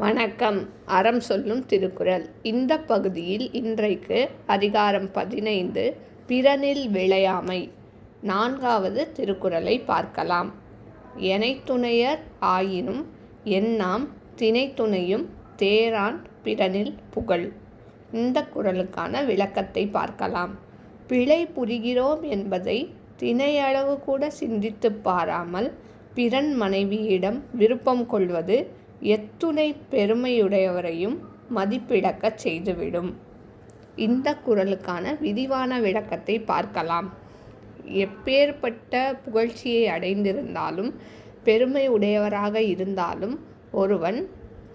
வணக்கம். அறம் சொல்லும் திருக்குறள். இந்த பகுதியில் இன்றைக்கு அதிகாரம் 15 பிறனில் விழையாமை 4வது திருக்குறளை பார்க்கலாம். எனைத்துணையர் ஆயினும் என்னாம் தினைத்துணையும் தேரான் பிறனில் புகழ். இந்த குறளுக்கான விளக்கத்தை பார்க்கலாம். பிழை புரிகிறோம் என்பதை தினையளவு கூட சிந்தித்து பாராமல் பிறன் மனைவியிடம் விருப்பம் கொள்வது எத்துணை பெருமையுடையவரையும் மதிப்பிழக்கச் செய்துவிடும். இந்த குறளுக்கான விரிவான விளக்கத்தை பார்க்கலாம். எப்பேற்பட்ட புகழ்ச்சியை அடைந்திருந்தாலும் பெருமை உடையவராக இருந்தாலும் ஒருவன்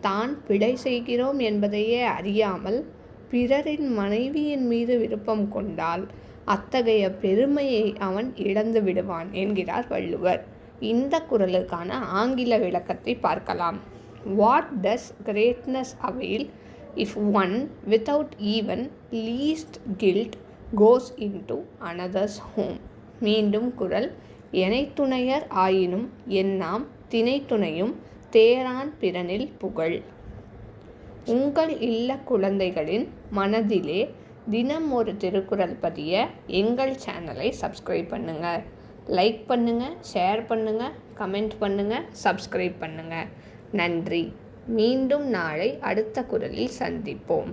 தான் பிழை செய்கிறோம் என்பதையே அறியாமல் பிறரின் மனைவியின் மீது விருப்பம் கொண்டால் அத்தகைய பெருமையை அவன் இழந்து விடுவான் என்கிறார் வள்ளுவர். இந்த குறளுக்கான ஆங்கில விளக்கத்தை பார்க்கலாம். What does greatness avail if one, without even least guilt, goes into another's home? மீண்டும் குறள். எனைத்துணையர் ஆயினும் என்னாம் தினைத்துணையும் தேரான் பிறனில் புகழ். உங்கள் இல்ல குழந்தைகளின் மனதிலே தினம் ஒரு திருக்குறள் பதிய எங்கள் சேனலை சப்ஸ்கிரைப் பண்ணுங்கள். லைக் பண்ணுங்கள், ஷேர் பண்ணுங்கள், கமெண்ட் பண்ணுங்கள், சப்ஸ்கிரைப் பண்ணுங்கள். நன்றி. மீண்டும் நாளை அடுத்த குறளில் சந்திப்போம்.